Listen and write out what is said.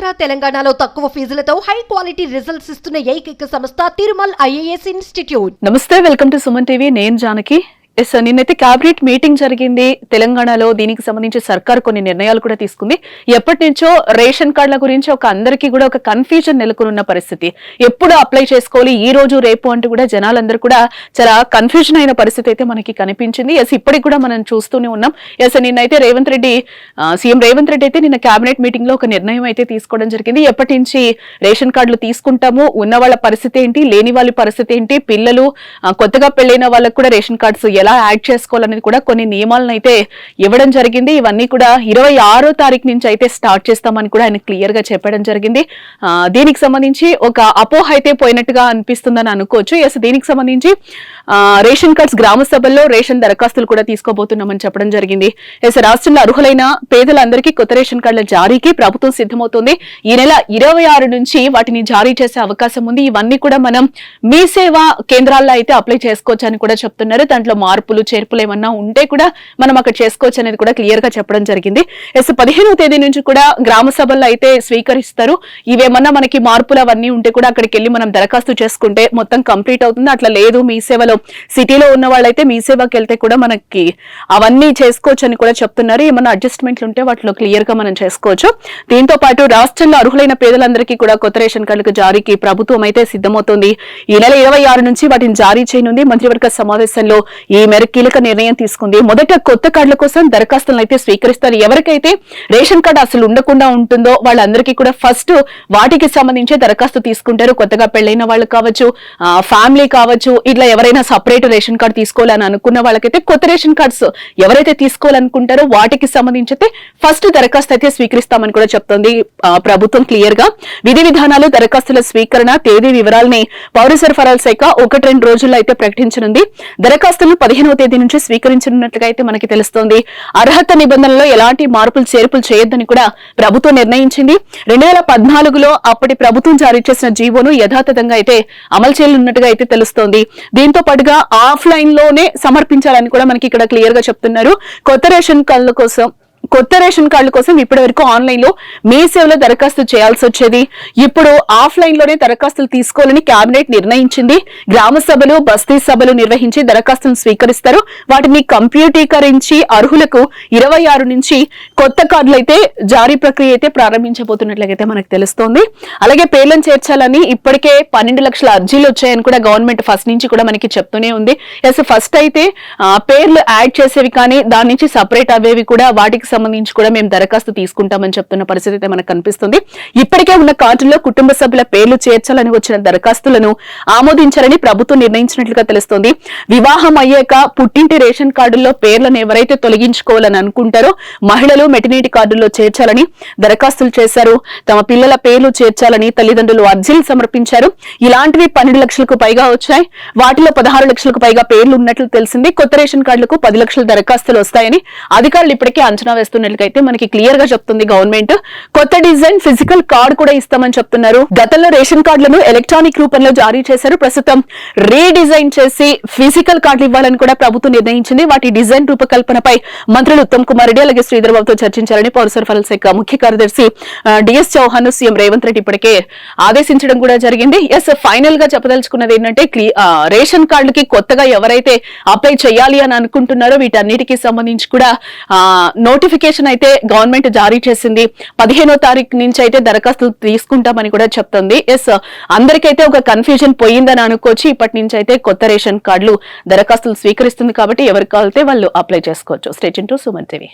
ఆంధ్ర తెలంగాణలో తక్కువ ఫీజులతో high quality results ఇస్తున్న ఏకైక సంస్థ తిరుమల్ ఐఏఎస్ ఇన్స్టిట్యూట్. నమస్తే, వెల్కమ్ టు సుమన్ టీవీ. నేను జానకి. నిన్నైతే క్యాబినెట్ మీటింగ్ జరిగింది తెలంగాణలో. దీనికి సంబంధించి సర్కార్ కొన్ని నిర్ణయాలు కూడా తీసుకుంది. ఎప్పటి నుంచో రేషన్ కార్డుల గురించి అందరికీ కూడా ఒక కన్ఫ్యూజన్ నెలకొన్న పరిస్థితి. ఎప్పుడు అప్లై చేసుకోవాలి, ఈ రోజు రేపు అంటూ కూడా జనాలందరూ కూడా చాలా కన్ఫ్యూజన్ అయిన పరిస్థితి అయితే మనకి కనిపించింది. ఇప్పటికి కూడా మనం చూస్తూనే ఉన్నాం. నిన్నైతే సీఎం రేవంత్ రెడ్డి అయితే నిన్న క్యాబినెట్ మీటింగ్ లో ఒక నిర్ణయం అయితే తీసుకోవడం జరిగింది. ఎప్పటి నుంచి రేషన్ కార్డులు తీసుకుంటాము, ఉన్న వాళ్ళ పరిస్థితి ఏంటి, లేని వాళ్ళ పరిస్థితి ఏంటి, పిల్లలు కొత్తగా పెళ్లైన వాళ్ళకు కూడా రేషన్ కార్డ్స్ ఎలా యాడ్ చేసుకోవాలనేది కూడా కొన్ని నియమాలను అయితే ఇవ్వడం జరిగింది. ఇవన్నీ కూడా 26వ తారీఖు నుంచి అయితే స్టార్ట్ చేస్తామని కూడా ఆయన క్లియర్ గా చెప్పడం జరిగింది. దీనికి సంబంధించి ఒక అపోహ అయితే పోయినట్టుగా అనిపిస్తుందని అనుకోవచ్చు. దీనికి సంబంధించి రేషన్ కార్డ్స్ గ్రామ సభల్లో రేషన్ దరఖాస్తులు కూడా తీసుకోబోతున్నామని చెప్పడం జరిగింది. రాష్ట్రంలో అర్హులైన పేదలందరికీ కొత్త రేషన్ కార్డుల జారీకి ప్రభుత్వం సిద్ధమవుతుంది. ఈ నెల 26 నుంచి వాటిని జారీ చేసే అవకాశం ఉంది. ఇవన్నీ కూడా మనం మీ సేవా కేంద్రాల్లో అయితే అప్లై చేసుకోవచ్చు అని కూడా చెప్తున్నారు. దాంట్లో మార్పులు చేర్పులు ఏమన్నా ఉంటే కూడా మనం అక్కడ చేసుకోవచ్చు అనేది కూడా క్లియర్ గా చెప్పడం జరిగింది. 15వ తేదీ నుంచి కూడా గ్రామ సభల్లో అయితే స్వీకరిస్తారు. ఇవేమన్నా మనకి మార్పులు అవన్నీ ఉంటే కూడా అక్కడికి వెళ్ళి మనం దరఖాస్తు చేసుకుంటే మొత్తం కంప్లీట్ అవుతుంది. అట్లా లేదు, మీ సేవలో సిటీలో ఉన్న వాళ్ళైతే మీ సేవకి వెళ్తే కూడా మనకి అవన్నీ చేసుకోవచ్చు అని కూడా చెప్తున్నారు. ఏమన్నా అడ్జస్ట్మెంట్లు ఉంటే వాటిలో క్లియర్ గా మనం చేసుకోవచ్చు. దీంతో పాటు రాష్ట్రంలో అర్హులైన పేదలందరికీ కూడా కొత్త రేషన్ కార్డులకు జారీకి ప్రభుత్వం అయితే సిద్ధమవుతోంది. ఈ నెల 26 నుంచి వాటిని జారీ చేయనుంది. మంత్రివర్గ సమావేశంలో ఈ మేరకు కీలక నిర్ణయం తీసుకుంది. మొదట కొత్త కార్డుల కోసం దరఖాస్తులను అయితే స్వీకరిస్తారు. ఎవరికైతే రేషన్ కార్డు అసలు ఉండకుండా ఉంటుందో వాళ్ళందరికీ కూడా ఫస్ట్ వాటికి సంబంధించి దరఖాస్తు తీసుకుంటారు. కొత్తగా పెళ్లైన వాళ్ళు కావచ్చు, ఫ్యామిలీ కావచ్చు, ఇట్లా ఎవరైనా సపరేట్ రేషన్ కార్డు తీసుకోవాలని అనుకున్న వాళ్ళకైతే కొత్త రేషన్ కార్డ్స్ ఎవరైతే తీసుకోవాలనుకుంటారో వాటికి సంబంధించి అయితే ఫస్ట్ దరఖాస్తు అయితే స్వీకరిస్తామని కూడా చెప్తోంది ప్రభుత్వం క్లియర్ గా. విధి విధానాలు, దరఖాస్తుల స్వీకరణ తేదీ వివరాలని పౌర సరఫరాల శాఖ 1-2 రోజుల్లో అయితే ప్రకటించనుంది. దరఖాస్తులను 15వ తేదీ నుంచి స్వీకరించనున్నట్లుగా అయితే మనకి తెలుస్తోంది. అర్హత నిబంధనల్లో ఎలాంటి మార్పులు చేర్పులు చేయొద్దని కూడా ప్రభుత్వం నిర్ణయించింది. 2014లో అప్పటి ప్రభుత్వం జారీ చేసిన జీవోను యథాతథంగా అయితే అమలు చేయనున్నట్టుగా అయితే తెలుస్తోంది. దీంతో పాటుగా ఆఫ్లైన్ లోనే సమర్పించాలని కూడా మనకి ఇక్కడ క్లియర్ గా చెప్తున్నారు. కొత్త రేషన్ కార్డుల కోసం ఇప్పటి వరకు ఆన్లైన్ లో మీ సేవలో దరఖాస్తు చేయాల్సి వచ్చేది. ఇప్పుడు ఆఫ్లైన్ లోనే దరఖాస్తులు తీసుకోవాలని కేబినెట్ నిర్ణయించింది. గ్రామ సభలు, బస్తీ సభలు నిర్వహించి దరఖాస్తులను స్వీకరిస్తారు. వాటిని కంప్యూటీకరించి అర్హులకు 26 నుంచి కొత్త కార్డులు అయితే జారీ ప్రక్రియ అయితే ప్రారంభించబోతున్నట్లయితే మనకు తెలుస్తోంది. అలాగే పేర్లను చేర్చాలని ఇప్పటికే 12 లక్షల అర్జీలు వచ్చాయని కూడా గవర్నమెంట్ ఫస్ట్ నుంచి కూడా మనకి చెప్తూనే ఉంది. ఫస్ట్ అయితే పేర్లు యాడ్ చేసేవి కానీ దాని నుంచి సపరేట్ అవేవి కూడా వాటికి సంబంధించి కూడా మేము దరఖాస్తు తీసుకుంటామని చెప్తున్న పరిస్థితి అయితే మనకు కనిపిస్తుంది. ఇప్పటికే ఉన్న కార్డుల్లో కుటుంబ సభ్యుల పేర్లు చేర్చాలని వచ్చిన దరఖాస్తులను ఆమోదించాలని ప్రభుత్వం నిర్ణయించినట్లుగా తెలుస్తోంది. వివాహం అయ్యాక పుట్టింటి రేషన్ కార్డుల్లో పేర్లను ఎవరైతే తొలగించుకోవాలని అనుకుంటారో మహిళలు మెటర్నిటీ కార్డుల్లో చేర్చాలని దరఖాస్తులు చేశారు. తమ పిల్లల పేర్లు చేర్చాలని తల్లిదండ్రులు అర్జీలు సమర్పించారు. ఇలాంటివి 12 లక్షలకు పైగా వచ్చాయి. వాటిలో 16 లక్షలకు పైగా పేర్లు ఉన్నట్లు తెలిసింది. కొత్త రేషన్ కార్డులకు 10 లక్షల దరఖాస్తులు వస్తాయని అధికారులు ఇప్పటికే అంచనా వేస్తున్నట్లయితే మనకి క్లియర్ గా చెప్తుంది గవర్నమెంట్. కొత్త డిజైన్ ఫిజికల్ కార్డు కూడా ఇస్తామని చెప్తున్నారు. గతంలో రేషన్ కార్డులను ఎలక్ట్రానిక్ రూపంలో జారీ చేశారు. ప్రస్తుతం రీడిజైన్ చేసి ఫిజికల్ కార్డులు ఇవ్వాలని కూడా ప్రభుత్వం నిర్ణయించింది. వాటి డిజైన్ రూపకల్పనపై మంత్రులు ఉత్తమ్ కుమార్ రెడ్డి అలాగే శ్రీధర్ బాబుతో చర్చించాలని పౌర సరఫరాల శాఖ ముఖ్య కార్యదర్శి డిఎస్ చౌహాన్ సీఎం రేవంత్ రెడ్డి ఇప్పటికే ఆదేశించడం కూడా జరిగింది. ఫైనల్ గా చెప్పదలుచుకున్నది ఏంటంటే రేషన్ కార్డులకి కొత్తగా ఎవరైతే అప్లై చేయాలి అని అనుకుంటున్నారో వీటన్నిటికీ సంబంధించి కూడా నోటిఫికేషన్ అయితే గవర్నమెంట్ జారీ చేసింది. 15వ తారీఖు నుంచి అయితే దరఖాస్తులు తీసుకుంటామని కూడా చెప్తుంది. అందరికైతే ఒక కన్ఫ్యూజన్ పోయిందని అనుకోవచ్చు. ఇప్పటి నుంచి అయితే కొత్త రేషన్ కార్డులు దరఖాస్తులు స్వీకరిస్తుంది కాబట్టి ఎవరికి కావాలితే వాళ్ళు అప్లై చేసుకోవచ్చు. Stay tuned to Suman TV.